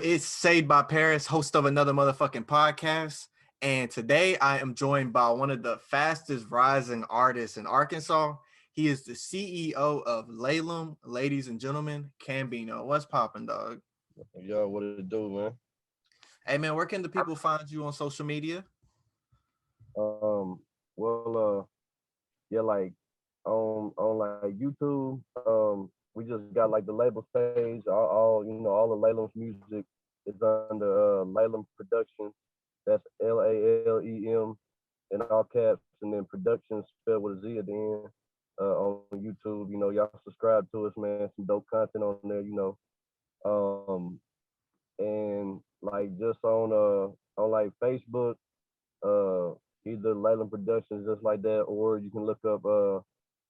It's Saved by Paris, host of another motherfucking podcast. And today I am joined by one of the fastest rising artists in Arkansas. He is the CEO of L.A.L.E.M, ladies and gentlemen, Cambino. What's poppin', dog? Yo, what it do, man? Hey, man, where can the people find you on social media? Well, yeah, like on like YouTube, we just got like the label stage, all all the Laylam's music is under Laylam Productions. That's L.A.L.E.M in all caps, and then Productions spelled with a Z at the end. On YouTube, y'all subscribe to us, man. Some dope content on there, Um, and like just on like Facebook, uh either Leyland Productions just like that, or you can look up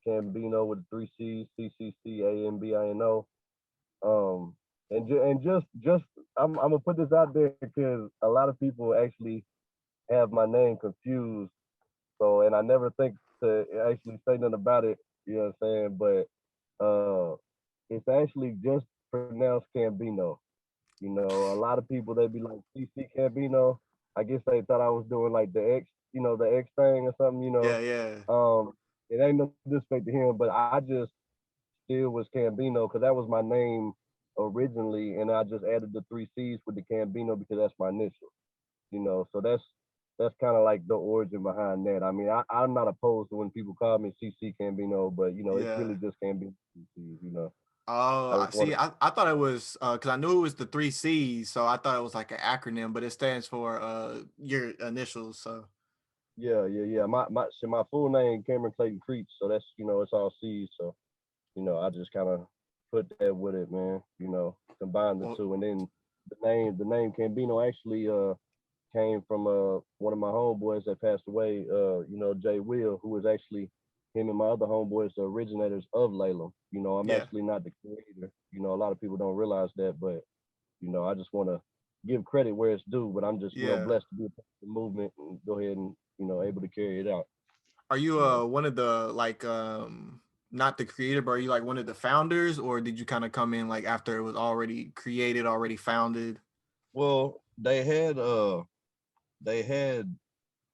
Cambino with the three C's, CCCAMBINO. Um and just I'm gonna put this out there because a lot of people actually have my name confused. So and I never think to actually say nothing about it, you know what I'm saying? But it's actually just pronounced Cambino. A lot of people they be like CC Cambino. I guess they thought I was doing like the X, the X thing or something. Yeah, yeah. It ain't no disrespect to him, but I just still was Cambino because that was my name originally, and I just added the three C's with the Cambino because that's my initial. So that's kind of like the origin behind that. I mean, I'm not opposed to when people call me CC Cambino, but it's Yeah. really just Cambino. Oh, I I just want see. to. I thought it was because I knew it was the three C's, so I thought it was like an acronym, but it stands for your initials. So Yeah. My full name Cameron Clayton Creech, so that's it's all C's. So I just kind of put that with it, man. Combine the well, two, and then the name Cambino actually came from one of my homeboys that passed away. Jay Will, who was actually him and my other homeboys, the originators of Layla. I'm yeah. actually not the creator. A lot of people don't realize that, but I just want to give credit where it's due. But I'm just Yeah. blessed to be a part of the movement and go ahead and able to carry it out. Are you You know. one of the like not the creator, but are you like one of the founders, or did you kind of come in like after it was already created, already founded? Well, they had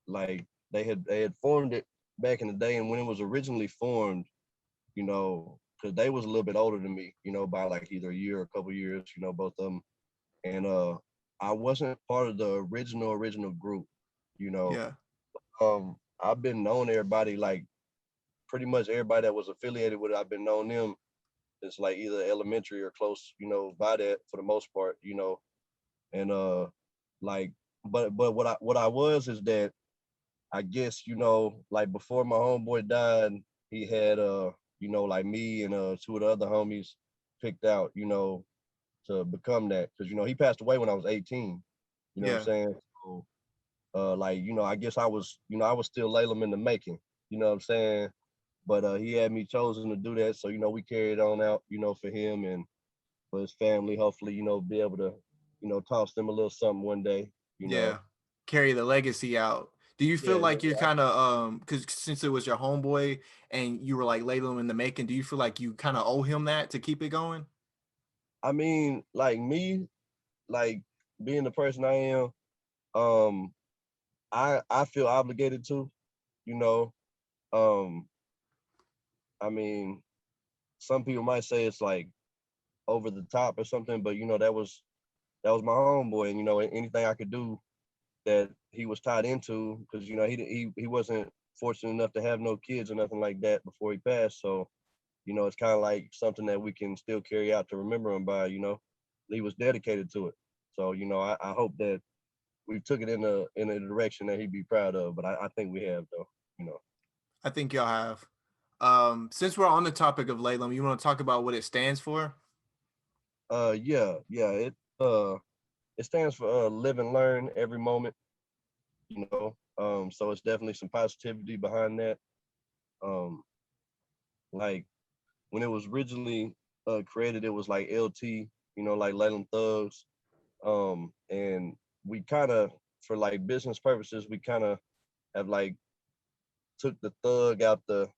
like they had formed it back in the day, and when it was originally formed, because they was a little bit older than me, by like either a year or a couple years, both of them, and I wasn't part of the original group, you know. Yeah. I've been known everybody, like pretty much everybody that was affiliated with it. I've been known them since like either elementary or close, by that for the most part, and like, but what I was is that I guess like before my homeboy died, he had like me and two of the other homies picked out, to become that because he passed away when I was 18. You know what I'm Yeah. saying? So like I guess I was still Laylam in the making. You know what I'm saying? But he had me chosen to do that, so we carried on out, for him and for his family. Hopefully, be able to, toss them a little something one day. You Yeah. know, Carry the legacy out. Do you feel yeah, like you're kind of because since it was your homeboy and you were like ladling in the making, do you feel like you kind of owe him that to keep it going? I mean, like me, like being the person I am, um, I feel obligated to, you know. Um, I mean, some people might say it's like over the top or something, but that was my homeboy, and anything I could do that he was tied into, because he wasn't fortunate enough to have no kids or nothing like that before he passed, so it's kind of like something that we can still carry out to remember him by. He was dedicated to it, so I hope that we took it in a direction that he'd be proud of, but I think we have though. You know. I think y'all have. Since we're on the topic of Laylam, you want to talk about what it stands for? Yeah. It stands for live and learn every moment. So it's definitely some positivity behind that. Um, like when it was originally created, it was like LT, like Layland Thugs. And we kind of, for like business purposes, we kind of have like took the thug out the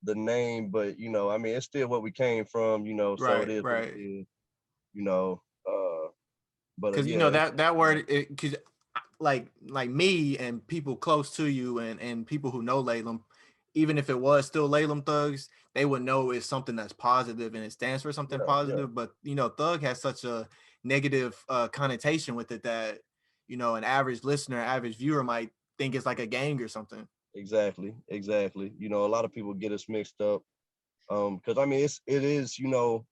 name, but I mean, it's still what we came from, so it Right, is what it right. is, you know. But Because you yeah, know it's, that word, because like me and people close to you and people who know Laylam, even if it was still Laylam thugs, they would know it's something that's positive and it stands for something yeah, yeah, positive. But you know, thug has such a negative connotation with it that you know an average listener, average viewer might think it's like a gang or something. exactly, exactly. You know, a lot of people get us mixed up. Because I mean, it is, you know,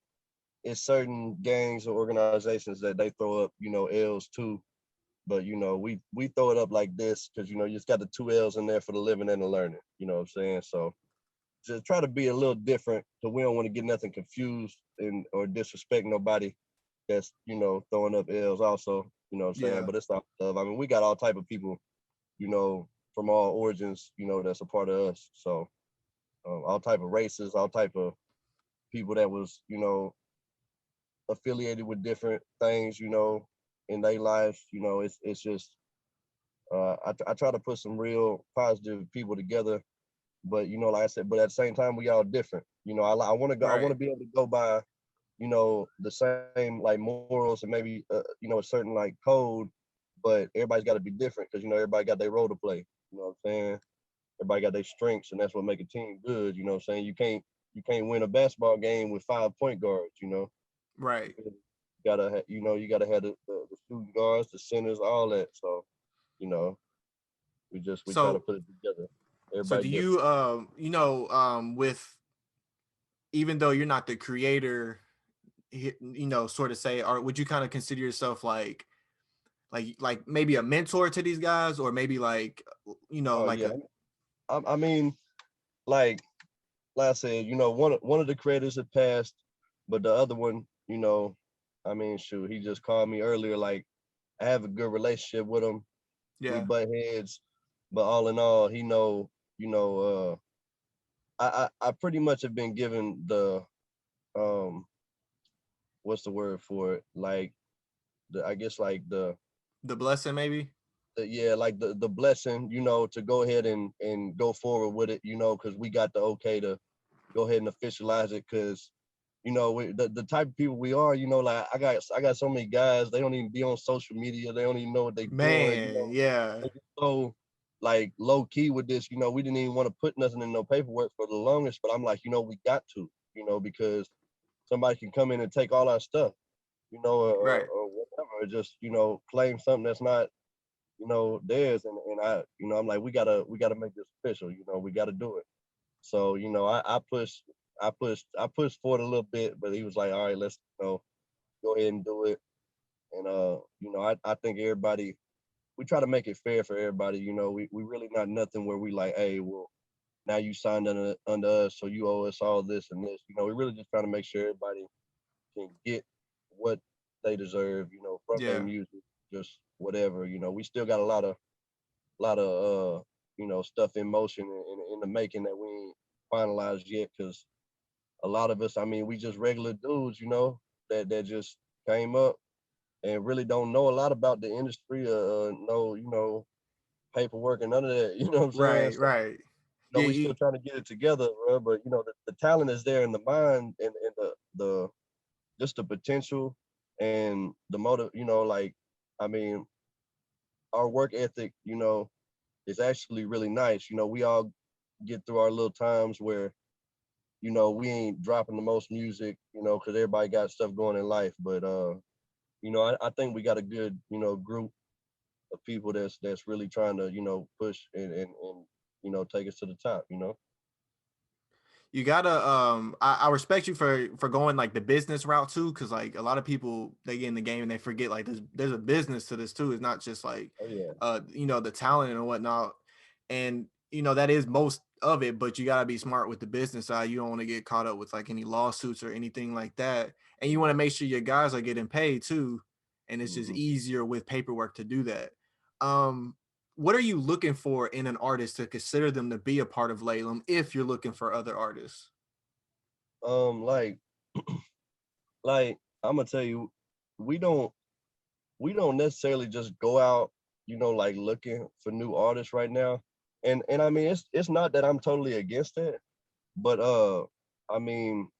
it's certain gangs or organizations that they throw up, you know, L's too. But you know, we throw it up like this because you know you just got the two L's in there for the living and the learning. You know what I'm saying? So just try to be a little different, because we don't want to get nothing confused and or disrespect nobody that's, you know, throwing up L's also. You know what I'm saying? Yeah, But it's all love. I mean, we got all type of people, you know, from all origins, you know, that's a part of us. So all type of races, all type of people that was, you know, affiliated with different things, you know, in their lives. You know, it's just I try to put some real positive people together, but you know, like I said, but at the same time, we all different. You know, I want to go, I want right, to be able to go by, you know, the same like morals and maybe you know, a certain like code, but everybody's got to be different because you know everybody got their role to play. You know what I'm saying? Everybody got their strengths, and that's what make a team good. You know what I'm saying? You can't win a basketball game with 5 point guards. You know, right. you gotta you know you gotta have the shooting guards, the centers, all that. So you know, we try to So put it together. so Everybody do different. you you know with even though you're not the creator, you know, sort of say, or would you kind of consider yourself like maybe a mentor to these guys, or maybe like you know Oh like yeah, a I mean, like like I said, you know, one of the creators had passed, but the other one, you know, I mean, shoot, he just called me earlier. Like I have a good relationship with him. We yeah, butt heads, but all in all, he know, you know, I pretty much have been given the um what's the word for it? Like the I guess like the blessing maybe. yeah, like the blessing, you know, to go ahead and go forward with it, you know, because we got the okay to go ahead and officialize it, because you know the type of people we are, you know, like I got so many guys, they don't even be on social media, they don't even know what they doing, you Man, know, yeah, they just so like low key with this, you know, we didn't even want to put nothing in no paperwork for the longest, but I'm like, you know, we got to, you know, because somebody can come in and take all our stuff, you know, right. or whatever, or just, you know, claim something that's not, you know, theirs, and I, you know, I'm like, we gotta make this official, you know, we gotta do it. So, you know, I pushed for it a little bit, but he was like, all right, let's, you know, go ahead and do it. And you know, I think everybody, we try to make it fair for everybody. You know, we really not nothing where we like, hey, well, now you signed under us, so you owe us all this and this. You know, we really just trying to make sure everybody can get what they deserve, you know, from their Yeah, music, just whatever. You know, we still got a lot of you know, stuff in motion in the making that we ain't finalized yet, because a lot of us, I mean, we just regular dudes, you know, that just came up and really don't know a lot about the industry, no, you know, paperwork and none of that. You know what I'm saying? right, So, right. you know, Yeah, we still trying to get it together, bro. But you know, the talent is there in the mind, and the just the potential and the motive. You know, like I mean, our work ethic, you know, is actually really nice. You know, we all get through our little times where, you know, we ain't dropping the most music, you know, because everybody got stuff going in life. But you know, I think we got a good, you know, group of people that's really trying to, you know, push and you know, take us to the top, you know. you gotta I respect you for going like the business route too, because like a lot of people they get in the game and they forget like there's a business to this too. It's not just like Oh yeah. you know the talent and whatnot, and you know that is most of it, but you gotta be smart with the business side. You don't want to get caught up with like any lawsuits or anything like that, and you want to Yeah. make sure your guys are getting paid too, and it's just Hmm. easier with paperwork to do that. um what are you looking for in an artist to consider them to be a part of Laylam if you're looking for other artists? Like like I'm gonna tell you, we don't we don't necessarily just go out, you know, like looking for new artists right now. And I mean, it's not that I'm totally against it, but I mean,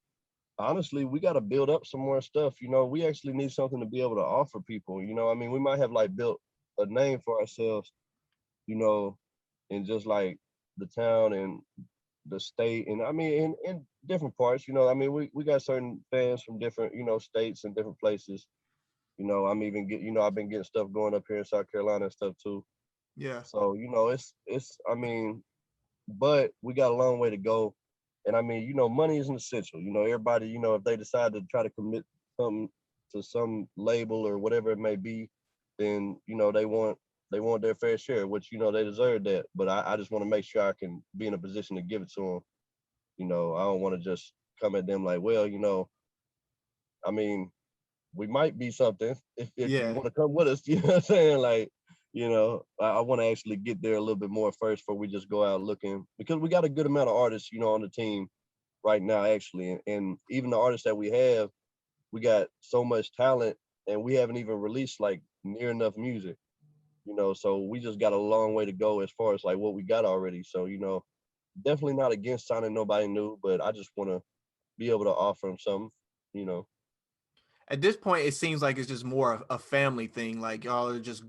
honestly, we got to build up some more stuff. We actually need something to be able to offer people. I mean, we might have like built a name for ourselves, you know, in just like the town and the state, and I mean in different parts. I mean, we got certain fans from different states and different places. I'm even I've been getting stuff going up here in South Carolina and stuff too. Yeah. So it's I mean, but we got a long way to go. And I mean, money isn't essential. Everybody, if they decide to try to commit something to some label or whatever it may be, then they want their fair share, which they deserve that. But I just want to make sure I can be in a position to give it to them. I don't want to just come at them like, well, I mean, we might be something if you Yeah. want to come with us. You know what I'm saying? Like, I want to actually get there a little bit more first before we just go out looking, because we got a good amount of artists, on the team right now, actually. And even the artists that we have, we got so much talent, and we haven't even released like near enough music, so we just got a long way to go as far as like what we got already. So, definitely not against signing nobody new, but I just want to be able to offer them something, you know. At this point, it seems like it's just more of a family thing. Like y'all are just,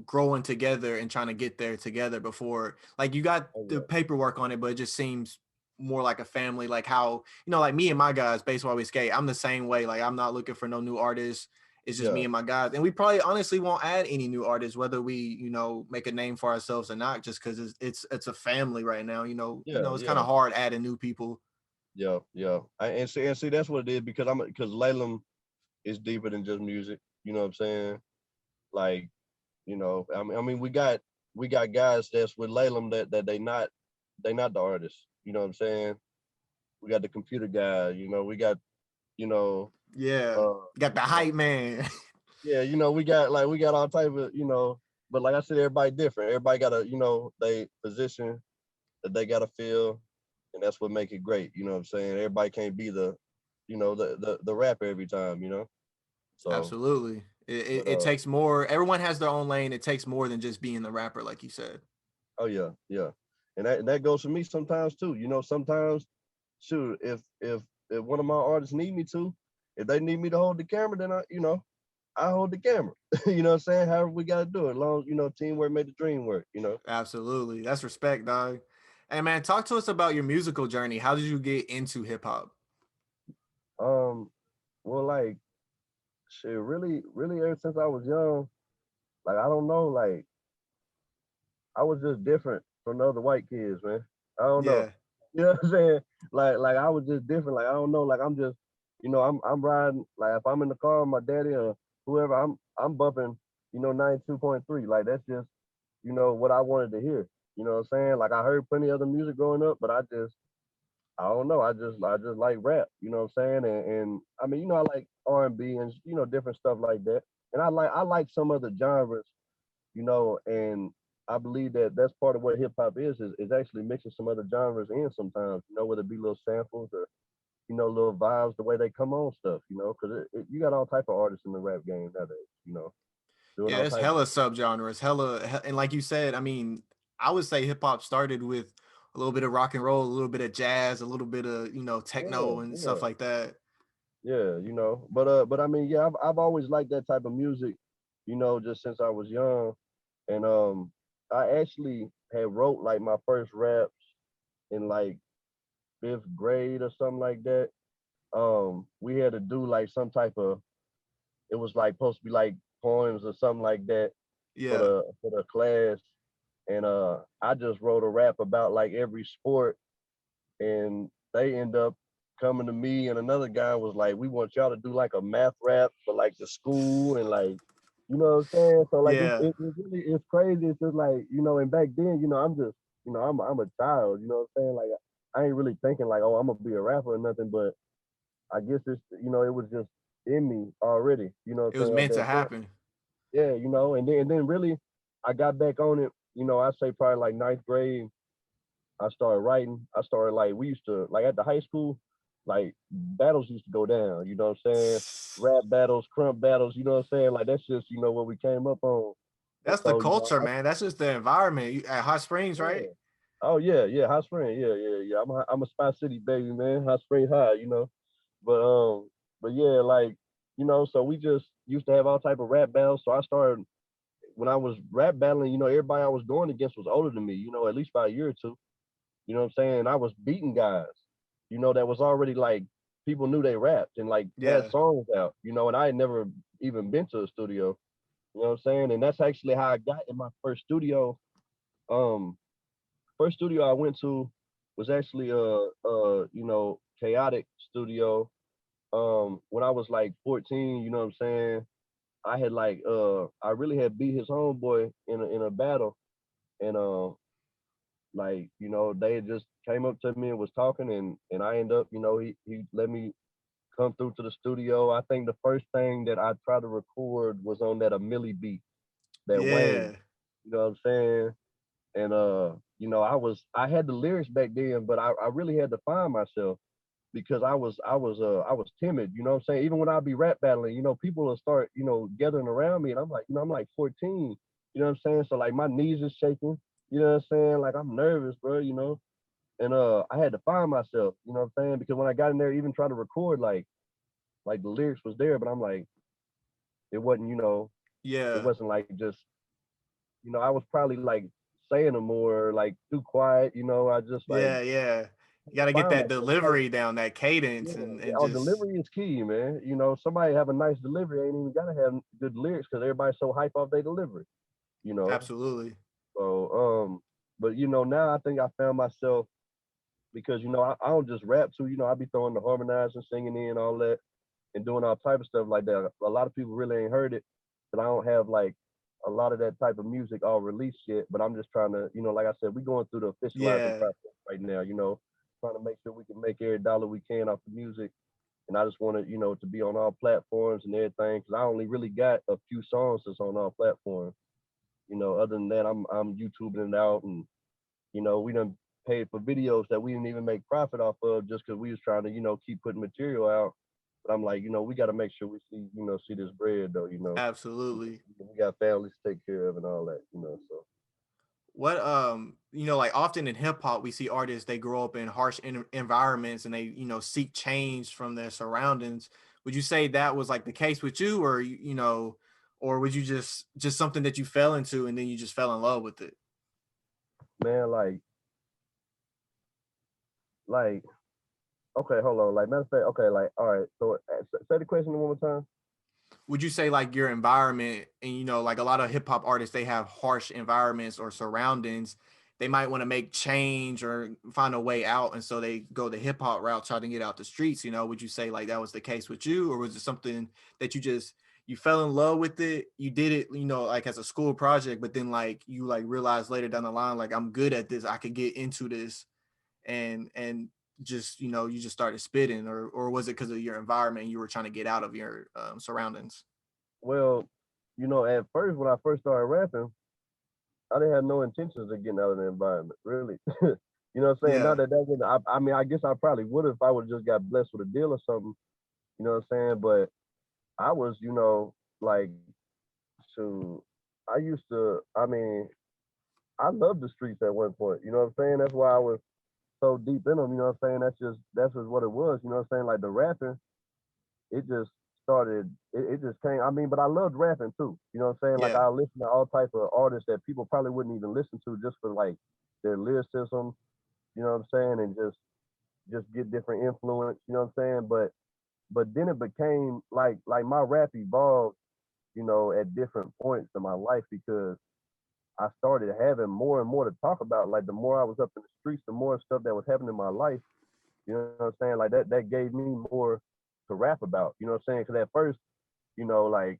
growing together and trying to get there together before, like you got Oh the yeah, paperwork on it, but it just seems more like a family. Like how, like me and my guys, baseball we skate. I'm the same way. Like I'm not looking for no new artists. It's just me yeah, and my guys. And we probably honestly won't add any new artists, whether we, make a name for ourselves or not, just because it's a family right now. yeah, It's kind yeah. of hard adding new people. Yeah, yeah. And see that's what it is, because Laylam is deeper than just music. You know what I'm saying? Like, I mean we got guys that's with Laylam that they not the artists. You know what I'm saying? We got the computer guy. We got you know Yeah. uh Got the uh hype man. yeah. We got all type of. But like I said, everybody different. Everybody got they position that they got to fill, and that's what make it great. You know what I'm saying? Everybody can't be the rapper every time. So, Absolutely. It but takes more. Everyone has their own lane. It takes more than just being the rapper, like you said. oh yeah, yeah, and that goes for me sometimes too. Sometimes, shoot, if one of my artists need me to, if they need me to hold the camera, then I hold the camera. You know what I'm saying? However we gotta do it, as long as teamwork made the dream work. Absolutely. That's respect, dog. Hey man, talk to us about your musical journey. How did you get into hip hop? Um, well, like shit, really, really, ever since I was young, like I don't know, like I was just different from the other white kids, man. I don't know. Yeah. You know what I'm saying? Like I was just different. Like I don't know. Like I'm just, I'm riding. Like if I'm in the car with my daddy or whoever, I'm bumping, 92.3. Like that's just, what I wanted to hear. You know what I'm saying? Like I heard plenty of other music growing up, but I don't know. I just like rap. You know what I'm saying? And I mean, I like R&B and different stuff like that. And I like some other genres, and I believe that that's part of what hip hop is actually mixing some other genres in sometimes, whether it be little samples or, little vibes, the way they come on stuff, because you got all type of artists in the rap game nowadays, doing Yeah, all there's type of hella shit. subgenres, and like you said, I mean, I would say hip hop started with a little bit of rock and roll, a little bit of jazz, a little bit of, Yeah, techno and yeah, stuff like that. yeah, but I mean, yeah, I've always liked that type of music, just since I was young. And I actually had wrote like my first raps in like fifth grade or something like that. We had to do like some type of, it was like supposed to be like poems or something like that for Yeah. the class. And I just wrote a rap about like every sport, and they end up coming to me, and another guy was like, we want y'all to do like a math rap for like the school, and like, what I'm saying? So like Yeah. it's really, it's crazy. It's just like, and back then, I'm just, I'm a child, what I'm saying? Like I ain't really thinking like, oh, I'm gonna be a rapper or nothing, but I guess it's, it was just in me already, It what I'm was saying, at meant to that point. happen. Yeah, and then really I got back on it, I say probably like ninth grade. I started writing. I started like, we used to like at the high school, like battles used to go down, you know what I'm saying? Rap battles, crump battles, you know what I'm saying? Like that's just, what we came up on. And That's the so, culture, man. That's just the environment. At Hot Springs, right? yeah. Oh yeah, yeah, Hot Spring. Yeah, yeah, yeah. I'm a Spy City baby, man. Hot Spring High, but yeah, like, so we just used to have all type of rap battles. So I started when I was rap battling, everybody I was going against was older than me, at least by a year or two. You know what I'm saying? I was beating guys, that was already like people knew they rapped and like had Yeah. songs out, and I had never even been to a studio. You know what I'm saying? And that's actually how I got in my first studio. Um, First studio I went to was actually chaotic studio. When I was like 14, you know what I'm saying? I had like I really had beat his homeboy in a battle, and like, they had just came up to me and was talking, and I end up, he let me come through to the studio. I think the first thing that I tried to record was on that a Millie beat, that Wayne. Yeah. You know what I'm saying? And I had the lyrics back then, but I really had to find myself because I was timid, you know what I'm saying? Even when I'd be rap battling, people will start, gathering around me, and I'm like, I'm like 14, you know what I'm saying? So like my knees is shaking, you know what I'm saying? Like I'm nervous, bro. And I had to find myself, you know what I'm saying? Because when I got in there, even trying to record, like the lyrics was there, but I'm like, it wasn't, it Yeah. wasn't like just, I was probably like saying them more like too quiet, I just like Yeah. Yeah. You got to get find that myself. Like, delivery down, that yeah, cadence, yeah, and our just delivery is key, man. Somebody have a nice delivery ain't even gotta have good lyrics because everybody's so hype off their delivery. You know, absolutely. so but now I think I found myself because I don't just rap too. I be throwing the harmonizing, singing in all that, and doing all type of stuff like that. A lot of people really ain't heard it, but I don't have like a lot of that type of music all released yet. But I'm just trying to, like I said, we going through the officializing Yeah. process right now. Trying to make sure we can make every dollar we can off the music, and I just wanted, to be on all platforms and everything because I only really got a few songs that's on all platforms. Other than that, I'm YouTubing it out, and we done paid for videos that we didn't even make profit off of just because we was trying to, keep putting material out. But I'm like, we got to make sure we see, see this bread though. Absolutely. We got families to take care of and all that. So What like often in hip hop we see artists, they grow up in harsh environments and they seek change from their surroundings. Would you say that was like the case with you, or or would you just something that you fell into and then you just fell in love with it? man, like, okay, hold on. Like matter of fact, okay, like, all right. So say the question one more time. Would you say like your environment, and like a lot of hip hop artists, they have harsh environments or surroundings, they might want to make change or find a way out, and so they go the hip hop route trying to get out the streets? Would you say like that was the case with you, or was it something that you fell in love with it, you did it like as a school project, but then like you like realized later down the line, like I'm good at this, I could get into this, and just you just started spitting, or was it because of your environment, you were trying to get out of your surroundings? Well, at first when I first started rapping, I didn't have no intentions of getting out of the environment, really. You know what I'm saying? Not Yeah. that that would I mean, I guess I probably would have if I would have just got blessed with a deal or something. You know what I'm saying? But I was, like, to I used to. I mean, I loved the streets at one point. You know what I'm saying? That's why I was so deep in them. You know what I'm saying? That's just what it was. You know what I'm saying? Like the rapping, it just started. It just came. I mean, but I loved rapping too. You know what I'm saying? Like Yeah. I listen to all type of artists that people probably wouldn't even listen to just for like their lyricism. You know what I'm saying? And just get different influence. You know what I'm saying? But then it became like my rap evolved. At different points in my life because I started having more and more to talk about. Like the more I was up in the streets, the more stuff that was happening in my life. You know what I'm saying? Like that gave me more to rap about. You know what I'm saying? Because at first, like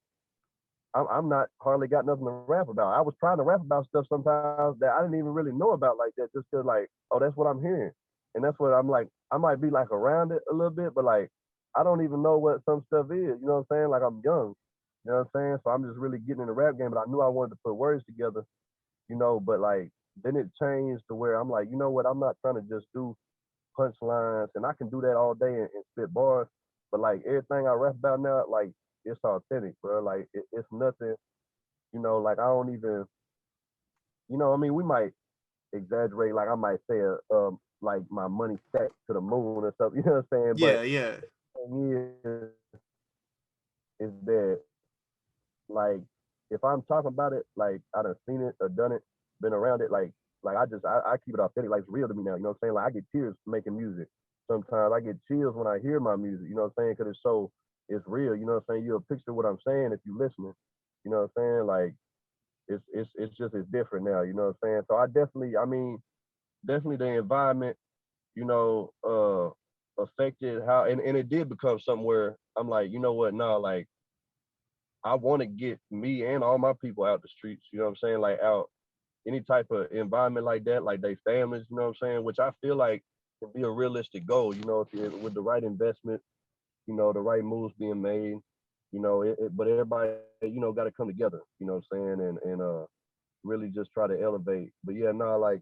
I'm not hardly got nothing to rap about. I was trying to rap about stuff sometimes that I didn't even really know about like that, just cause like, oh, that's what I'm hearing, and that's what I'm like. I might be like around it a little bit, but like I don't even know what some stuff is. You know what I'm saying? Like I'm young. You know what I'm saying? So I'm just really getting in the rap game, but I knew I wanted to put words together. But like then it changed to where I'm like, you know what? I'm not trying to just do punchlines, and I can do that all day and spit bars. But like everything I rap about now, like it's authentic, bro. Like it's nothing, like I don't even, I mean, we might exaggerate. Like I might say, like my money stacked to the moon or something. You know what I'm saying? But Yeah. Yeah. thing is that like if I'm talking about it, like I done seen it or done it, been around it, like I keep it authentic, like it's real to me now. You know what I'm saying? Like I get tears making music. Sometimes I get chills when I hear my music. You know what I'm saying? Because it's real. You know what I'm saying? You'll picture what I'm saying if you listening. You know what I'm saying? Like it's different now. You know what I'm saying? So I mean, definitely the environment, you know, affected how, and it did become something where I'm like, you know what, now like I want to get me and all my people out the streets, you know what I'm saying? Like out any type of environment like that, like they families, you know what I'm saying? Which I feel like can be a realistic goal, you know, if you with the right investment, you know, the right moves being made, you know, but everybody, you know, got to come together, you know what I'm saying? And really just try to elevate. But yeah, no, like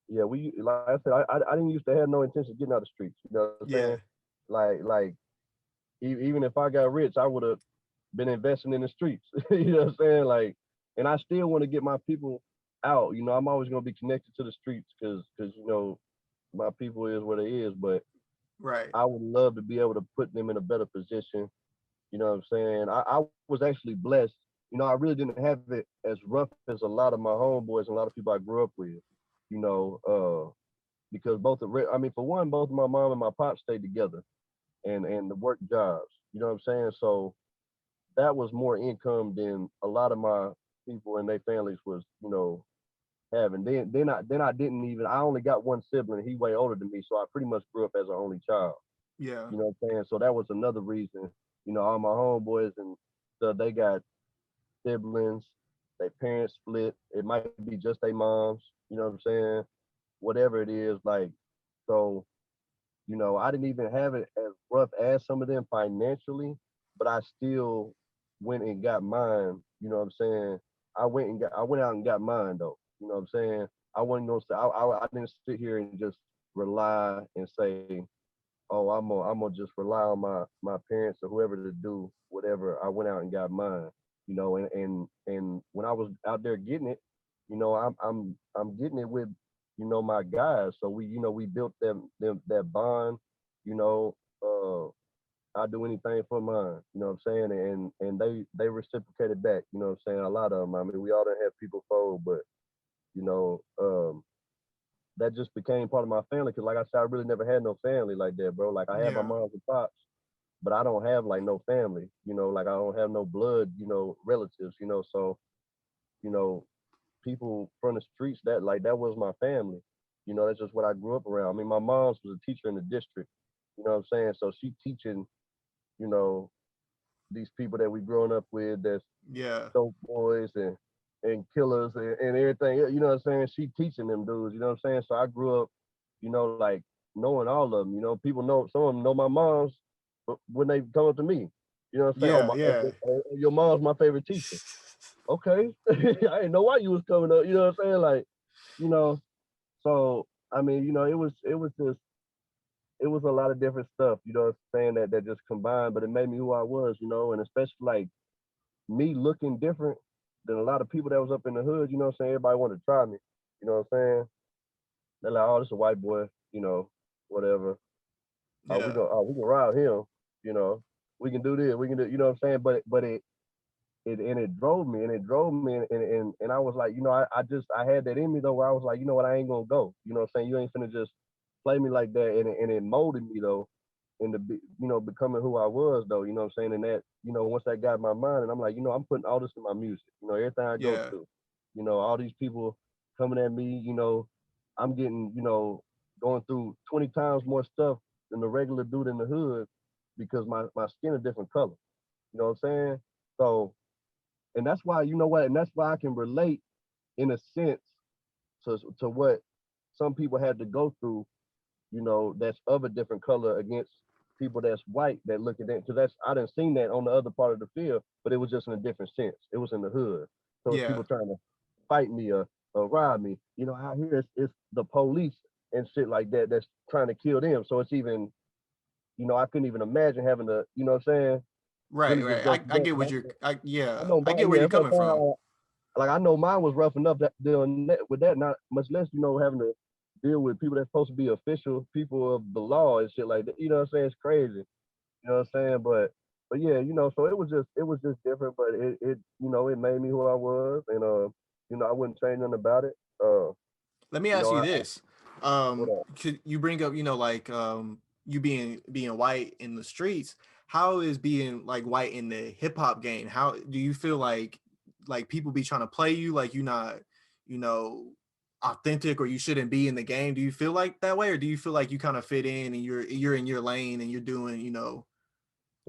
yeah, we like I said, I didn't used to have no intention of getting out the streets, you know what I'm saying? Yeah. Like even if I got rich, I would have been investing in the streets. You know what I'm saying? Like, and I still want to get my people out. You know, I'm always gonna be connected to the streets because you know my people is what it is. But Right. I would love to be able to put them in a better position. You know what I'm saying? I was actually blessed. You know, I really didn't have it as rough as a lot of my homeboys and a lot of people I grew up with. You know, because I mean, for one, both my mom and my pop stayed together and the work jobs. You know what I'm saying? So that was more income than a lot of my people and their families was, you know, having. Then I didn't even I only got one sibling. He way older than me, so I pretty much grew up as an only child. Yeah. You know what I'm saying? So that was another reason. You know, all my homeboys and stuff, they got siblings. Their parents split. It might be just their moms. You know what I'm saying? Whatever it is, like so. You know, I didn't even have it as rough as some of them financially, but I still went and got mine. You know what I'm saying? I went out and got mine though. You know what I'm saying? I wasn't gonna say I didn't sit here and just rely and say, oh, I'm gonna just rely on my parents or whoever to do whatever. I went out and got mine. You know, and when I was out there getting it, you know, I'm getting it with you know my guys. So we you know we built them that bond. You know, I do anything for mine. You know what I'm saying? And they reciprocated back. You know what I'm saying? A lot of them. I mean, we all done have people fold, but you know, that just became part of my family. Cause like I said, I really never had no family like that, bro. Like I had my Yeah. moms and pops, but I don't have like no family. You know, like I don't have no blood. You know, relatives. You know, so you know, people from the streets that was my family. You know, that's just what I grew up around. I mean, my mom's was a teacher in the district. You know what I'm saying? So she teaching, you know, these people that we grown up with that's Yeah. dope boys and killers and everything. You know what I'm saying? She teaching them dudes. You know what I'm saying? So I grew up, you know, like knowing all of them. You know, people know some of them know my mom's, but when they come up to me, you know what I'm saying? Yeah. Yeah. Your mom's my favorite teacher. Okay, I didn't know why you was coming up. You know what I'm saying? Like, you know, so I mean, you know, it was just it was a lot of different stuff. You know what I'm saying? That just combined, but it made me who I was. You know, and especially like me looking different than a lot of people that was up in the hood. You know what I'm saying? Everybody wanted to try me. You know what I'm saying? They're like, oh, this a white boy. You know, whatever. Yeah. We can ride him. You know, we can do this. We can do. You know what I'm saying? But it drove me and it drove me and I was like, you know, I had that in me though where I was like, you know what, I ain't gonna go. You know what I'm saying? You ain't finna just play me like that and it molded me though into you know, becoming who I was though, you know what I'm saying? And that, you know, once that got in my mind and I'm like, you know, I'm putting all this in my music, you know, everything I go Yeah. to, you know, all these people coming at me, you know, I'm getting, you know, going through 20 times more stuff than the regular dude in the hood because my skin a different color. You know what I'm saying? So and that's why you know what, and that's why I can relate in a sense to what some people had to go through. You know, that's of a different color against people that's white that look at that because that's I didn't seen that on the other part of the field, but it was just in a different sense. It was in the hood, so it's Yeah. people trying to fight me or rob me. You know, out here it's the police and shit like that that's trying to kill them. So it's even you know I couldn't even imagine having to you know what I'm saying Right. really just Right. go I through get what that. you're. I Yeah. know I my get where yeah, you're that's what coming I'm from. saying. Like I know mine was rough enough that doing that with that, not much less, you know, having to deal with people that's supposed to be official people of the law and shit like that. You know what I'm saying? It's crazy. You know what I'm saying? But yeah, so it was just different, but it made me who I was, and I wouldn't say nothing about it. Let me You ask know, you I this. what up? Could you bring up, like you being white in the streets? How is being like white in the hip hop game? How do you feel like people be trying to play you like you're not, you know, authentic or you shouldn't be in the game? Do you feel like that way, or do you feel like you kind of fit in and you're in your lane and you're doing, Well,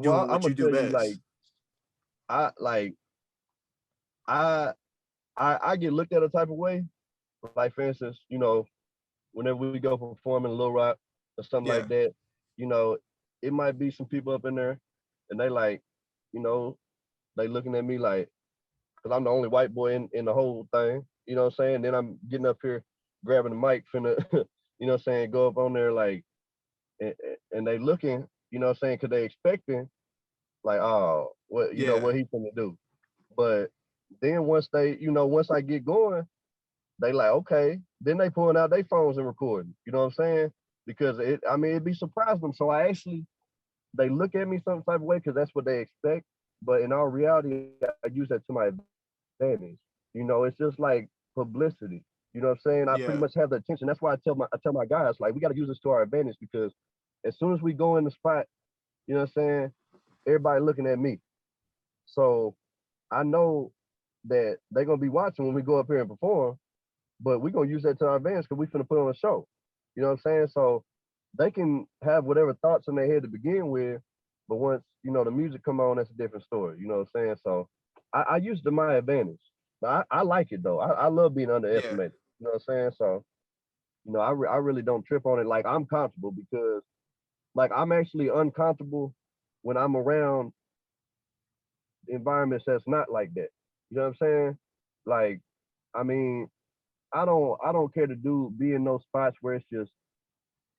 doing I'm what you gonna do tell you, like, best? I like I I get looked at a type of way. Like, for instance, whenever we go perform in Little Rock or something like Yeah, that, you know, it might be some people up in there, and they like, you know, they looking at me like, because I'm the only white boy in the whole thing. You know what I'm saying? Then I'm getting up here, grabbing the mic, finna, you know what I'm saying, go up on there like, and they looking, you know what I'm saying, because they expecting like, oh, what, yeah, what he finna do. But then once I get going, they like, okay. Then they pulling out their phones and recording. You know what I'm saying? Because it'd be surprising them. So they look at me some type of way because that's what they expect. But in all reality, I use that to my advantage. It's just like publicity. You know what I'm saying? I pretty much yeah, have the attention. That's why I tell my guys, like, we got to use this to our advantage because as soon as we go in the spot, you know what I'm saying, everybody looking at me. So I know that they're gonna be watching when we go up here and perform, but we're gonna use that to our advantage because we finna put on a show. You know what I'm saying? So they can have whatever thoughts in their head to begin with, but once the music come on, that's a different story. You know what I'm saying? So I use it to my advantage. But I like it though. I love being yeah. underestimated. You know what I'm saying? So I really don't trip on it. Like, I'm comfortable because, like, I'm actually uncomfortable when I'm around environments that's not like that. You know what I'm saying? Like, I mean, I don't care to be in those spots where it's just,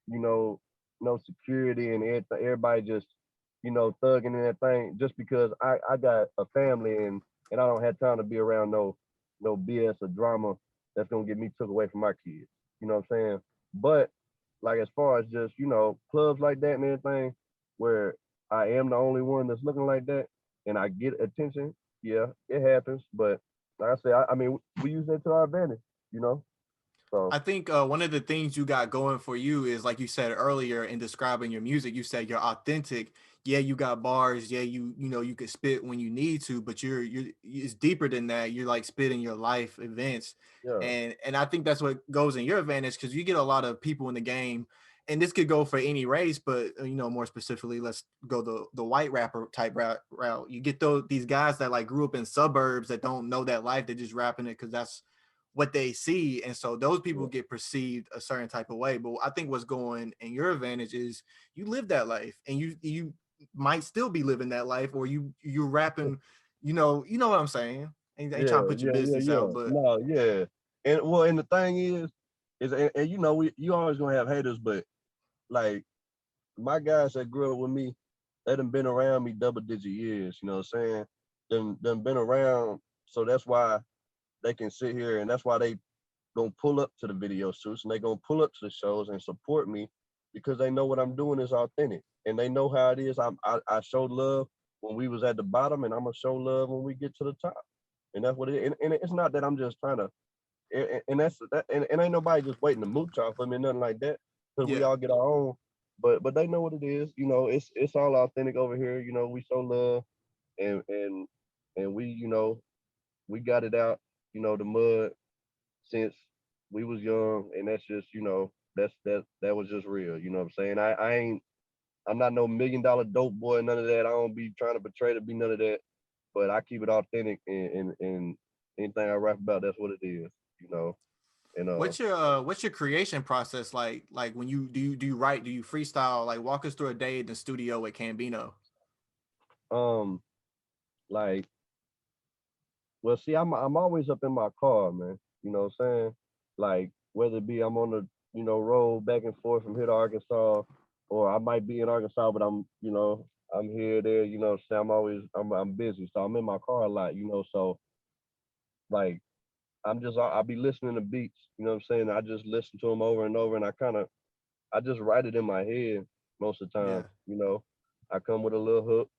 you know, no security and everybody just, thugging in that thing just because I got a family and I don't have time to be around no BS or drama that's gonna get me took away from my kids. You know what I'm saying? But like, as far as just, clubs like that and everything where I am the only one that's looking like that and I get attention, yeah, it happens. But like I said, I mean, we use that to our advantage, you know? So I think one of the things you got going for you is, like you said earlier in describing your music, you said you're authentic. Yeah, you got bars. Yeah, you could spit when you need to, but you're it's deeper than that. You're like spitting your life events, yeah, and I think that's what goes in your advantage because you get a lot of people in the game, and this could go for any race, but more specifically, let's go the white rapper type route. You get these guys that like grew up in suburbs that don't know that life. They're just rapping it because that's what they see, and so those people yeah. get perceived a certain type of way. But I think what's going in your advantage is you live that life, and you might still be living that life, or you're rapping. You know what I'm saying. Ain't trying to Yeah, put your yeah, yeah, business yeah. out, but No, yeah. And the thing is, and you always gonna have haters, but like, my guys that grew up with me, they done been around me double-digit years. You know what I'm saying? Done been around, so that's why they can sit here, and that's why they gonna pull up to the video shoots and they gonna pull up to the shows and support me because they know what I'm doing is authentic and they know how it is. I showed love when we was at the bottom, and I'm gonna show love when we get to the top. And that's what it is. And it's not that I'm just trying to, and that's that, and ain't nobody just waiting to mooch off of me, nothing like that, because we yeah. all get our own. But they know what it is. It's all authentic over here. We show love, and we we got it out. The mud since we was young, and that's just that was just real. You know what I'm saying? I'm not no $1 million dope boy, none of that. I don't be trying to betray to be none of that. But I keep it authentic, and anything I rap about, that's what it is. You know, and What's your creation process like? Like when do you write? Do you freestyle? Like walk us through a day in the studio with Cambino. um like, well, see, I'm always up in my car, man. You know what I'm saying? Like, whether it be I'm on the road back and forth from here to Arkansas, or I might be in Arkansas, but I'm here there. I'm always I'm busy, so I'm in my car a lot. So, like, I'll be listening to beats, you know what I'm saying? I just listen to them over and over, and I just write it in my head most of the time, Yeah. you know. I come with a little hook,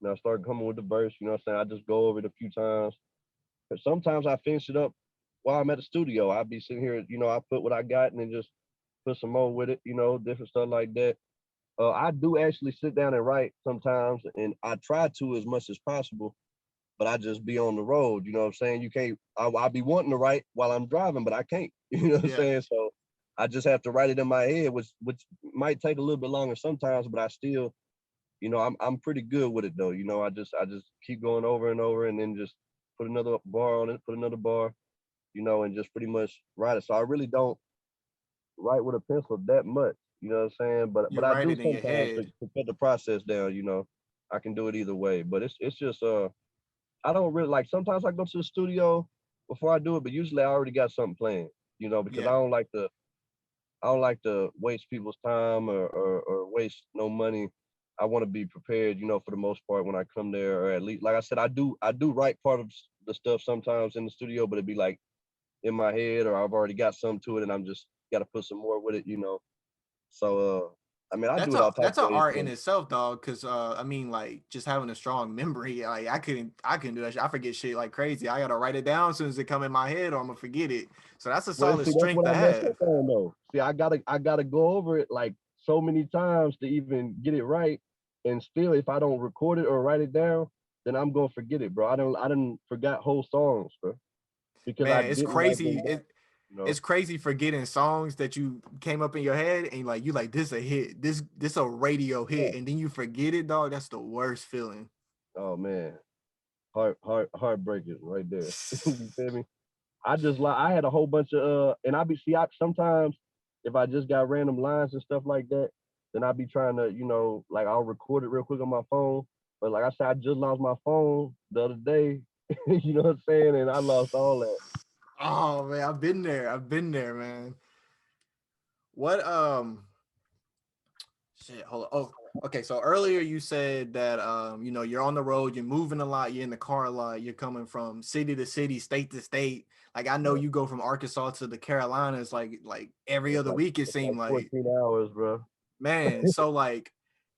and I start coming with the verse, you know what I'm saying? I just go over it a few times. But sometimes I finish it up while I'm at the studio. I'll be sitting here, you know, I put what I got and then just put some more with it, you know, different stuff like that. I do actually sit down and write sometimes, and I try to as much as possible, but I just be on the road. You know what I'm saying? You can't. I'll be wanting to write while I'm driving, but I can't. You know what I'm Yeah. saying? So I just have to write it in my head, which might take a little bit longer sometimes, but I still, you know, I'm pretty good with it though. You know, I just keep going over and over, and then just put another bar on it, put another bar, you know, and just pretty much write it. So I really don't write with a pencil that much. You know what I'm saying? But You I write do it in your sometimes head. to cut the process down. You know, I can do it either way. But it's just I don't really like. Sometimes I go to the studio before I do it, but usually I already got something planned. You know, because Yeah. I don't like to waste people's time or waste no money. I want to be prepared, you know, for the most part when I come there, or at least, like I said, I do write part of the stuff sometimes in the studio, but it'd be like in my head, or I've already got something to it, and I'm just got to put some more with it, you know. So, I mean, I do it all type That's of a ways, art but in itself, dog. Cause I mean, like just having a strong memory. Like I couldn't do that shit. I forget shit like crazy. I gotta write it down as soon as it come in my head, or I'm gonna forget it. So that's a well, solid see, that's strength what to I mess have. up on though. See, I gotta go over it like so many times to even get it right, and still, if I don't record it or write it down, then I'm gonna forget it, bro. I didn't forgot whole songs, bro, because I Man, it's didn't like the crazy. words, you know. It's crazy forgetting songs that you came up in your head and you like this a hit. This a radio Yeah. hit, and then you forget it, dog. That's the worst feeling. Oh man, heartbreaking right there. You feel me? I just like I had a whole bunch of and I be see I sometimes if I just got random lines and stuff like that, then I be trying to, you know, like I'll record it real quick on my phone. But like I said, I just lost my phone the other day. You know what I'm saying? And I lost all that. Oh man, I've been there. I've been there, man. What shit, hold on. Oh, okay. So earlier you said that you're on the road, you're moving a lot, you're in the car a lot, you're coming from city to city, state to state. Like I know Yeah, you go from Arkansas to the Carolinas like every it's other like week it it's like seemed like. 14 hours, bro. Man, so like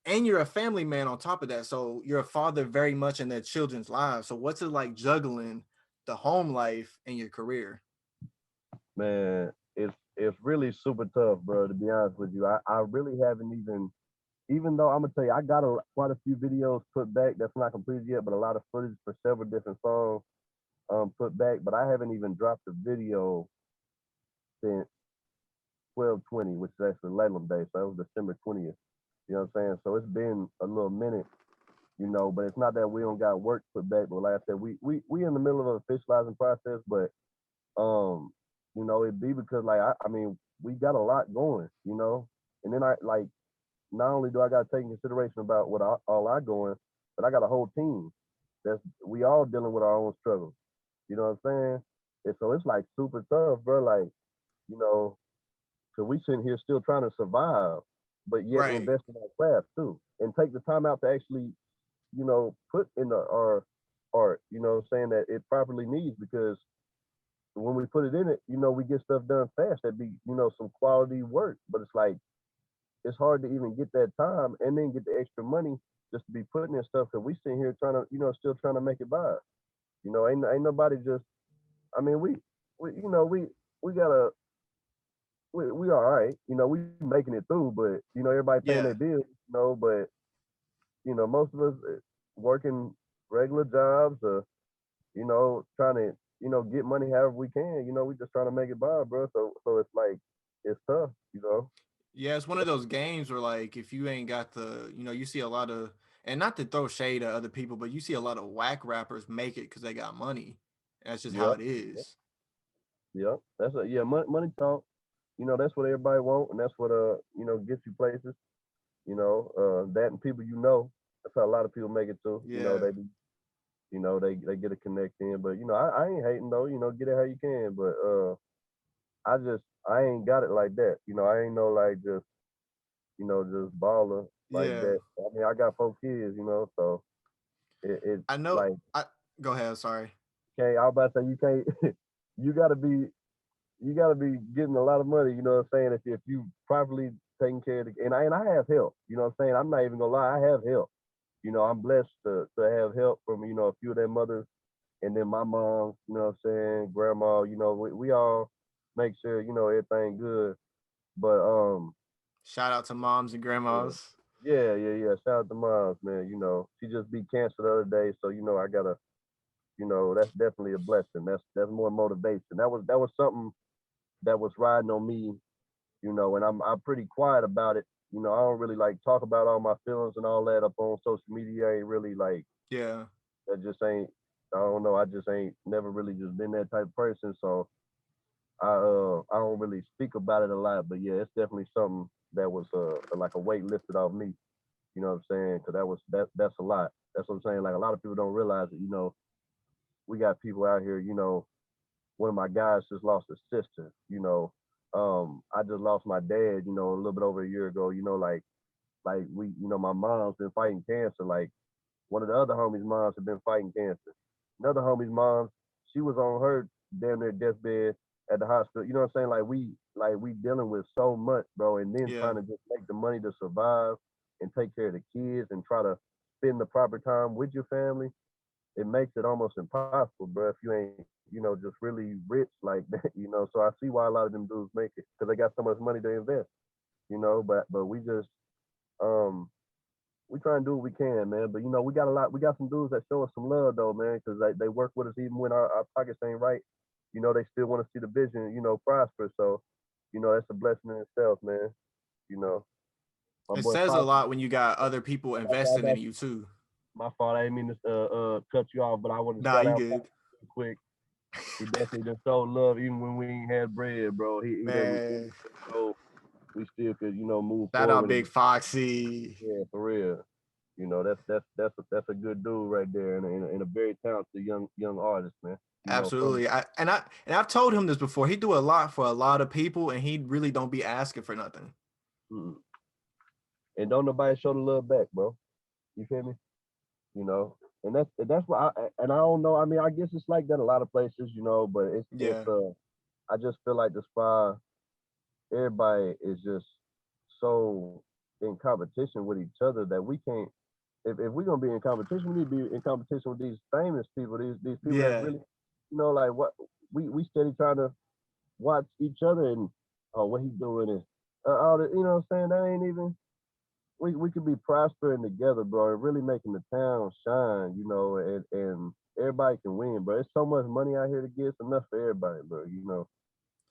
and you're a family man on top of that. So you're a father very much in their children's lives. So what's it like juggling the home life and your career? Man, it's really super tough, bro. To be honest with you, I really haven't even though I'm gonna tell you, I got quite a few videos put back that's not completed yet, but a lot of footage for several different songs put back. But I haven't even dropped a video since 12/20, which is actually L.A.L.E.M Day, so it was December 20th. You know what I'm saying? So it's been a little minute, you know, but it's not that we don't got work put back. But like I said, we in the middle of a officializing process, but um, you know, it be because like I mean, we got a lot going, you know, and then I like not only do I got to take in consideration about what all I going, but I got a whole team that's we all dealing with our own struggles. You know what I'm saying? And so it's like super tough, bro. Like, you know, cause we sitting here still trying to survive, but yet Right. invest in our craft too, and take the time out to actually, you know, put in our art. You know, saying that it properly needs because when we put it in it, you know, we get stuff done fast. That be, you know, some quality work. But it's like it's hard to even get that time and then get the extra money just to be putting in stuff. Cause we sitting here trying to, you know, still trying to make it by. You know, ain't nobody just. I mean, we you know we gotta we all right. You know, we making it through, but you know everybody paying their Yeah. bills. You know, but you know most of us working regular jobs or you know trying to you know get money however we can. You know, we just trying to make it by, bro. So it's like it's tough. You know. Yeah, it's one of those games where like if you ain't got you see a lot of and not to throw shade at other people, but you see a lot of whack rappers make it because they got money. That's just how Yeah. it is. Yeah. That's a yeah. Money talk. You know, that's what everybody want, and that's what you know gets you places. You know, that and people you know. That's how a lot of people make it too. You know, Yeah. they be you know, they get a connect in. But you know, I ain't hating though. You know, get it how you can. But I ain't got it like that. You know, I ain't no like just you know just baller like Yeah. that. I mean, I got 4 kids. You know, so it's I know like I go ahead, sorry. can't. I was about to say you can't you gotta be getting a lot of money, you know what I'm saying, if you properly taking care of and I have help, you know what I'm saying. I'm not even gonna lie, I have help. You know, I'm blessed to have help from, you know, a few of their mothers and then my mom, you know what I'm saying, grandma, you know, we all make sure, you know, everything good. But Shout out to moms and yeah, grandmas. yeah. Shout out to moms, man. You know, she just beat cancer the other day, so you know, I gotta, you know, that's definitely a blessing. That's more motivation. That was something that was riding on me, you know, and I'm pretty quiet about it. You know, I don't really like talk about all my feelings and all that up on social media. I ain't really like Yeah. that. Just ain't. I don't know. I just ain't never really just been that type of person. So I don't really speak about it a lot. But yeah, it's definitely something that was like a weight lifted off me. You know what I'm saying? Because that's a lot. That's what I'm saying. Like a lot of people don't realize it. You know, we got people out here. You know, one of my guys just lost his sister. You know, I just lost my dad. You know, a little bit over a year ago. You know, like we, you know, my mom's been fighting cancer. Like one of the other homies' moms have been fighting cancer. Another homie's mom, she was on her damn near deathbed at the hospital. You know what I'm saying? Like we dealing with so much, bro, and then Yeah. trying to just make the money to survive and take care of the kids and try to spend the proper time with your family. It makes it almost impossible, bro, if you ain't, you know, just really rich like that, you know. So I see why a lot of them dudes make it because they got so much money to invest, you know. But we just um we try and do what we can, man. But you know, we got some dudes that show us some love though, man, because they work with us even when our pockets ain't right. You know, they still want to see the vision, you know, prosper. So, you know, that's a blessing in itself, man. You know, my It boy says a Pop, lot when you got other people investing in you too. my fault. I didn't mean to cut you off, but I want to Nah, shout you out Pop good. real quick. He definitely just showed love even when we ain't had bread, bro. He done Man. so we still could, you know, move Shout out forward and Big Foxy. yeah, for real. You know, that's a good dude right there, and a very talented young artist, man. You know, from Absolutely. I've told him this before. He do a lot for a lot of people and he really don't be asking for nothing. mm, and don't nobody show the love back, bro. You feel me? You know, and that's what I don't know. I mean, I guess it's like that a lot of places, you know, but it's Yeah. I just feel like the spa, everybody is just so in competition with each other that we can't. If we're gonna be in competition, we need to be in competition with these famous people, these people that's Yeah. really, you know, like what we steady trying to watch each other and oh what he doing is all the, you know what I'm saying, that ain't even we could be prospering together, bro, and really making the town shine, you know, and everybody can win, bro. There's so much money out here to get, it's enough for everybody, bro, you know.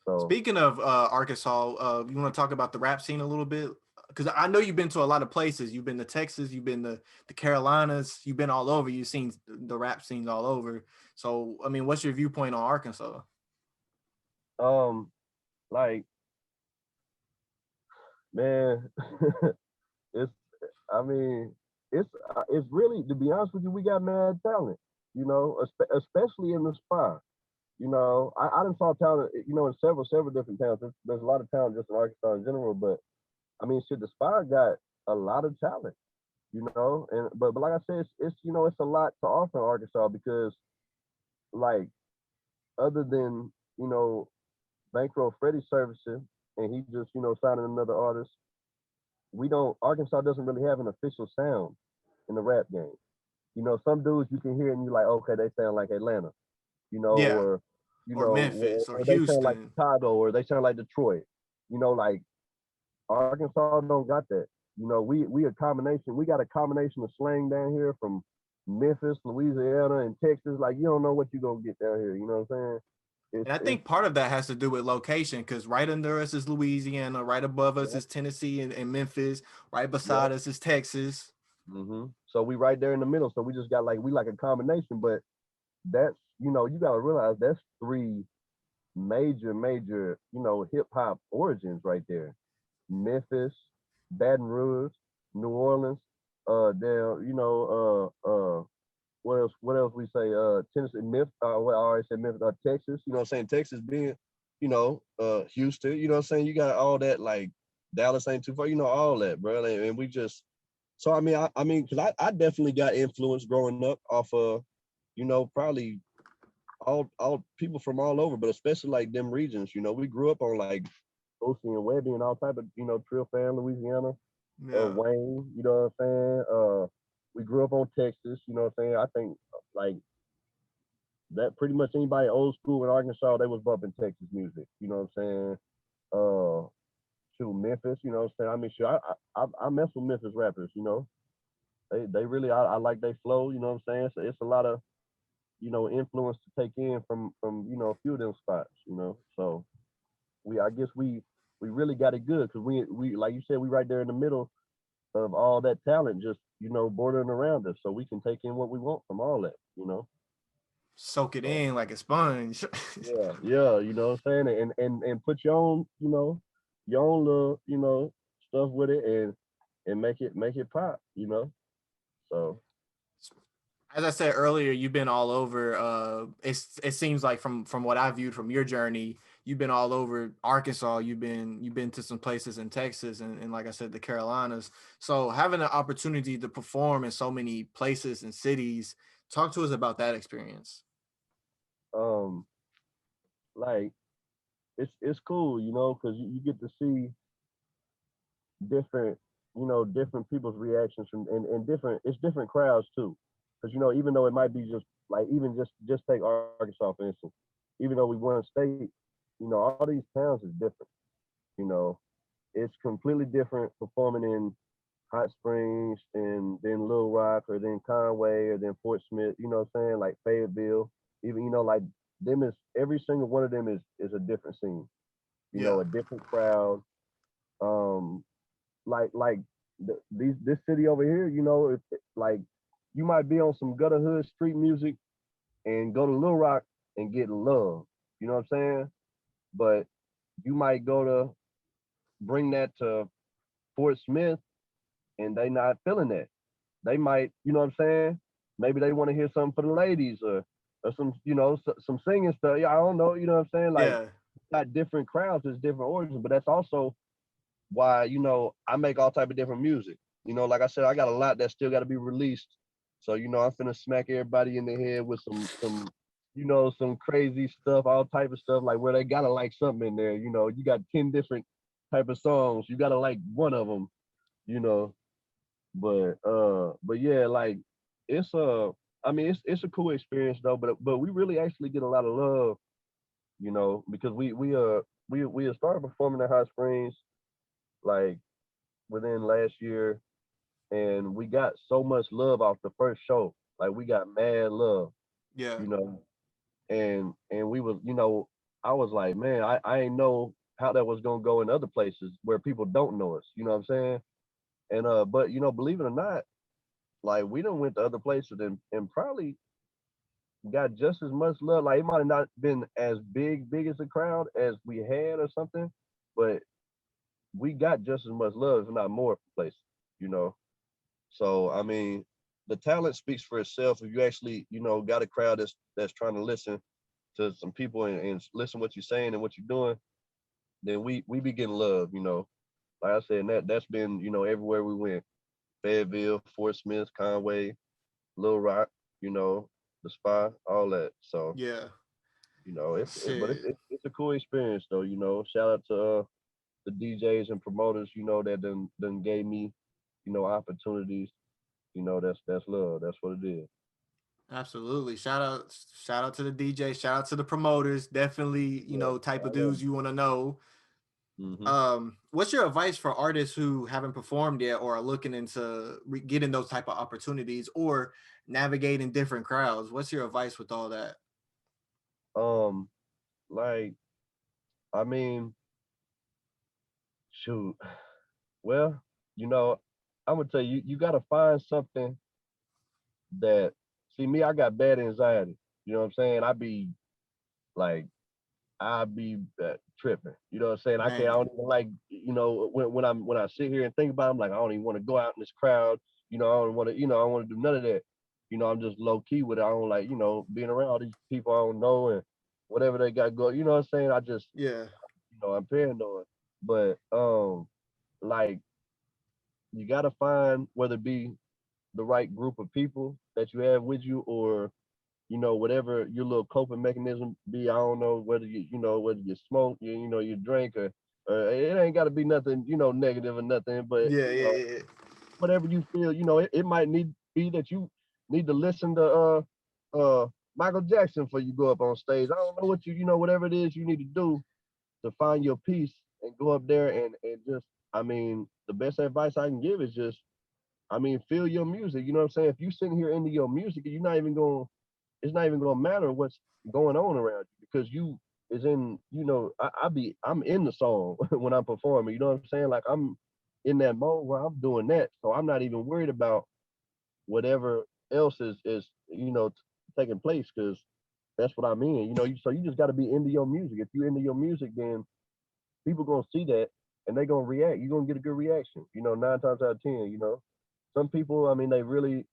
So Speaking of Arkansas, you want to talk about the rap scene a little bit? Because I know you've been to a lot of places. You've been to Texas, you've been to the Carolinas, you've been all over. You've seen the rap scenes all over. So, I mean, what's your viewpoint on Arkansas? um like man, it's I mean it's really, to be honest with you, we got mad talent, you know, especially in the spot. You know, I done saw talent, you know, in several different towns. There's a lot of talent just in Arkansas in general, but I mean, shit, the Spire got a lot of talent, you know, and but like I said, it's you know, it's a lot to offer in Arkansas because like other than, you know, Bankroll Freddie servicing and he just, you know, signing another artist, we don't Arkansas doesn't really have an official sound in the rap game. You know, some dudes you can hear and you're like, okay, they sound like Atlanta, you know, Yeah, or you or know, Memphis or or they sound like Houston. Chicago, or they sound like Detroit. You know, like Arkansas don't got that. You know, we a combination. We got a combination of slang down here from Memphis, Louisiana, and Texas. Like you don't know what you gonna get down here. You know what I'm saying? And I It's think part of that has to do with location because right under us is Louisiana, right above us yeah, is Tennessee and Memphis, right yeah. beside us is Texas. So we right there in the middle. So we just got like we like a combination, but that's, you know, you gotta realize that's three major you know hip hop origins right there. Memphis, Baton Rouge, New Orleans, there, you know, what else we say, Tennessee, Memphis, what I already said Memphis, Texas, you know what I'm saying? Texas being, you know, Houston, you know what I'm saying? You got all that, like Dallas ain't too far, you know, all that, bro. And we just, so I mean, cause I definitely got influence growing up off of, you know, probably all people from all over, but especially like them regions. You know, we grew up on like Ocean and Webby and all type of Trill Fan, Louisiana, Yeah. Wayne. You know what I'm saying? We grew up on Texas. You know what I'm saying? I think like that pretty much anybody old school in Arkansas, they was bumping Texas music. You know what I'm saying? Uh, shoot, Memphis. You know what I'm saying? I mean, sure, I mess with Memphis rappers. You know, they really I like they flow. You know what I'm saying? So it's a lot of influence to take in from a few of them spots. You know, so I guess we really got it good because we like you said we right there in the middle of all that talent just bordering around us, so we can take in what we want from all that. Soak it So in like a sponge. yeah, yeah, you know what I'm saying, and put your own your own little stuff with it and make it pop. So As I said earlier, you've been all over. It seems like from what I viewed from your journey, you've been all over Arkansas. You've been to some places in Texas and like I said, the Carolinas. So having an opportunity to perform in so many places and cities, talk to us about that experience. um like it's cool, because you get to see different different people's reactions and different it's different crowds too, because even though it might be just like even just take Arkansas for instance, even though we one state, all these towns is different. you know it's completely different performing in Hot Springs and then Little Rock or then Conway or then Fort Smith, what I'm saying, like Fayetteville, even like them is every single one of them is a different scene, Yeah. a different crowd. um like this city over here, like you might be on some gutter hood street music and go to Little Rock and get love. You know what I'm saying? But you might go to bring that to Fort Smith and they not feeling that. They might, you know what I'm saying? Maybe they want to hear something for the ladies or some, some singing stuff. Yeah, I don't know. You know what I'm saying? Like, Yeah. got different crowds, there's different origins, but that's also why I make all type of different music. Like I said, I got a lot that still got to be released. So I'm finna smack everybody in the head with some some crazy stuff, all type of stuff, like where they gotta like something in there. You got 10 different type of songs, you gotta like one of them. You know, but yeah, like it's I mean it's a cool experience though. But we really actually get a lot of love, because we have started performing at Hot Springs like within last year, and we got so much love off the first show. Like we got mad love, Yeah. you know, and we was, I was like, man, I ain't know how that was gonna go in other places where people don't know us. You know what I'm saying? And but believe it or not, like we done went to other places and probably got just as much love. Like it might have not been as big as a crowd as we had or something, but we got just as much love, if not more, places. You know, So I mean, the talent speaks for itself. If you actually, got a crowd that's trying to listen to some people and listen what you're saying and what you're doing, then we be getting love. Like I said, and that's been everywhere we went: Fayetteville, Fort Smith, Conway, Little Rock, the Spa, all that. So Yeah. but Shit. it's a cool experience though. Shout out to the DJs and promoters, that done gave me opportunities. That's love. That's what it is. Absolutely. Shout out to the DJ, shout out to the promoters. Definitely, Yeah, type of I love dudes you want to know. hmm What's your advice for artists who haven't performed yet or are looking into getting those type of opportunities or navigating different crowds? What's your advice with all that? Um, like, I mean, shoot. Well, you know, I'm gonna tell you, you gotta find something that. See, me, I got bad anxiety. You know what I'm saying? Like, I be tripping. You know what I'm saying? I can't. I Man. don't even like. When I sit here and think about it, I'm like, I don't even want to go out in this crowd. I don't want to. I don't want to do none of that. I'm just low key with it. I don't like, being around all these people I don't know and whatever they got going. You know what I'm saying? I just, Yeah. I'm paranoid. But like you gotta find whether it be the right group of people that you have with you or whatever your little coping mechanism be. I don't know whether whether you smoke, you drink, or it ain't got to be nothing, negative or nothing, but Yeah, yeah, yeah. whatever you feel, it might need be that you need to listen to Michael Jackson before you go up on stage. I don't know what whatever it is you need to do to find your peace and go up there and just, I mean, the best advice I can give is just, I mean, feel your music. You know what I'm saying? If you sitting here into your music, it's not even gonna matter what's going on around you because you is in, I'm in the song when I'm performing. You know what I'm saying? Like I'm in that mode where I'm doing that, so I'm not even worried about whatever else is taking place because that's what I mean. So you just got to be into your music. If you into your music, then people gonna see that and they gonna react. You're gonna get a good reaction. 9 times out of 10. Some people, I mean,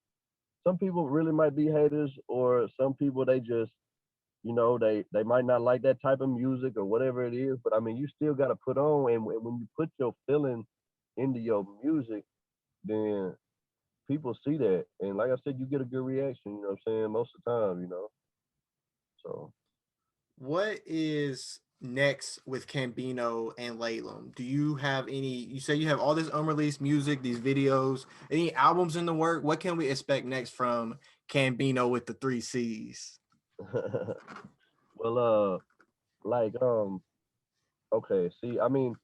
some people really might be haters, or some people they just, they might not like that type of music or whatever it is. But I mean, you still got to put on, and when you put your feeling into your music, then people see that, and like I said, you get a good reaction. You know what I'm saying? Most of the time, So What is next with Cambino and Laylam? Do you have any? You say you have all this unreleased music, these videos, any albums in the work? What can we expect next from Cambino with the three C's? well, like okay, see, I mean,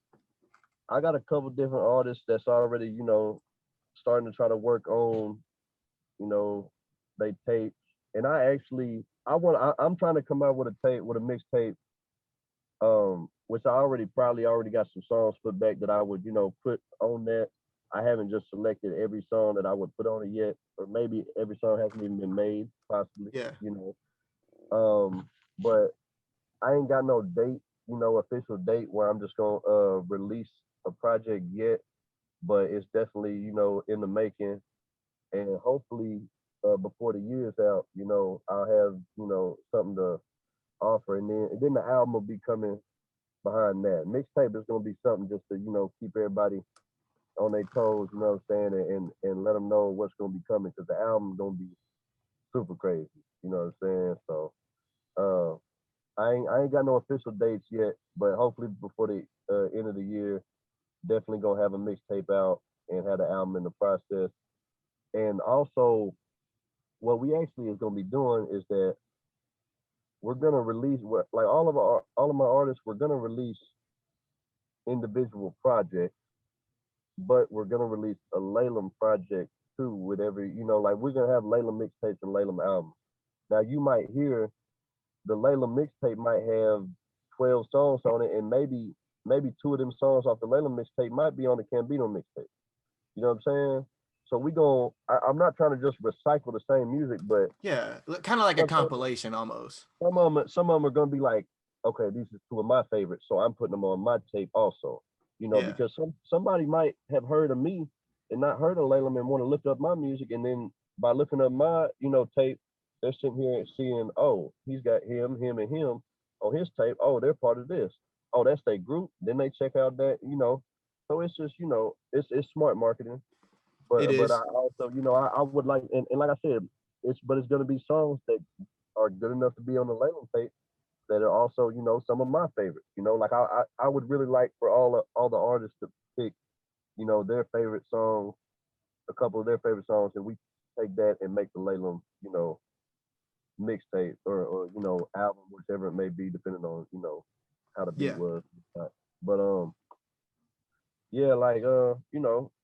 I got a couple different artists that's already, starting to try to work on, you know, they tapes. And I'm trying to come out with a tape, with a mixtape, which I probably already got some songs put back that I would, put on that. I haven't just selected every song that I would put on it yet, or maybe every song hasn't even been made, possibly, Yeah, But I ain't got no date, official date where I'm just gonna release a project yet, but it's definitely, in the making, and hopefully before the year's out, I'll have, something to offer, and then the album will be coming behind that. Mixtape is gonna be something just to, keep everybody on their toes, you know what I'm saying, and let them know what's gonna be coming, because the album's gonna be super crazy, you know what I'm saying. So uh, I ain't got no official dates yet, but hopefully before the end of the year, definitely gonna have a mixtape out and have the album in the process. And also, what we actually is gonna be doing is that we're gonna release like all of my artists. We're gonna release individual projects, but we're gonna release a Laylam project too. With every, like we're gonna have Laylam mixtapes and Laylam albums. Now you might hear the Layla mixtape might have 12 songs on it, and maybe two of them songs off the Layla mixtape might be on the Cambino mixtape. You know what I'm saying? So I'm not trying to just recycle the same music, but yeah, kind of like a some, compilation almost. some of them are gonna be like, okay, these are two of my favorites, so I'm putting them on my tape also. Yeah, Because somebody might have heard of me and not heard of Layla and want to look up my music, and then by looking up my, tape, they're sitting here and seeing, oh, he's got him, and him on his tape. Oh, they're part of this. Oh, that's their group. Then they check out that. So it's just, it's smart marketing. it But I is. also, I would like, and like I said, it's gonna be songs that are good enough to be on the label tape that are also, some of my favorites. Like I would really like for all the artists to pick, their favorite songs, a couple of their favorite songs, and we take that and make the Laylam, mixtape or album, whichever it may be, depending on how the beat Yeah. was. But yeah, like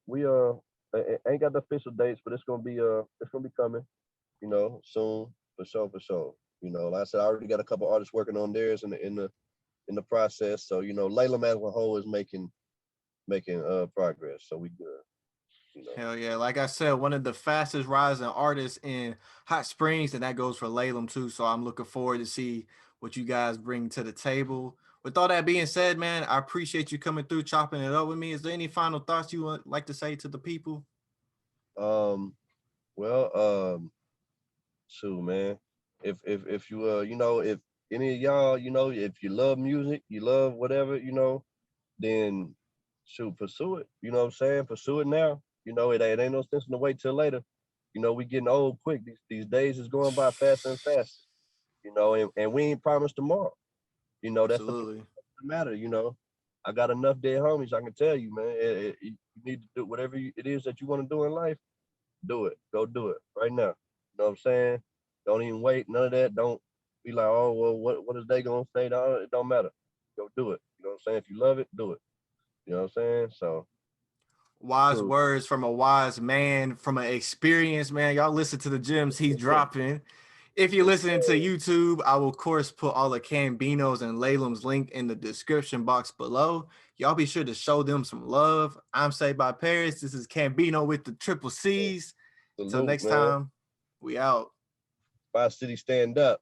we ain't got the official dates, but it's gonna be coming, soon, for sure, for sure. Like I said, I already got a couple artists working on theirs in the process. So Layla as a whole is making progress. So we good. Hell yeah. Like I said, one of the fastest rising artists in Hot Springs, and that goes for Laylam too. So I'm looking forward to see what you guys bring to the table. With all that being said, man, I appreciate you coming through, chopping it up with me. Is there any final thoughts you would like to say to the people? Um, well, shoot, man. If you if any of y'all, if you love music, you love whatever, then shoot, pursue it. You know what I'm saying? Pursue it now. It ain't no sense in to wait till later. You know, we getting old quick. These days is going by faster and faster. You know, and we ain't promised tomorrow. You know, that's the Absolutely. matter. You know, I got enough dead homies. I can tell you, man. You need to do whatever it is that you want to do in life. Do it. Go do it right now. You know what I'm saying? Don't even wait. None of that. Don't be like, oh well, what is they gonna say? No, it don't matter. Go do it. You know what I'm saying? If you love it, do it. You know what I'm saying? So Wise true. words from a wise man, from an experienced man. Y'all listen to the gems he's dropping. If you're Yes, listening to YouTube, I will of course put all the Cambinos and Laylem's link in the description box below. Y'all be sure to show them some love. I'm Saved by Paris. This is Cambino with the triple C's. Till salute, next man. time, we out. 5 City stand up.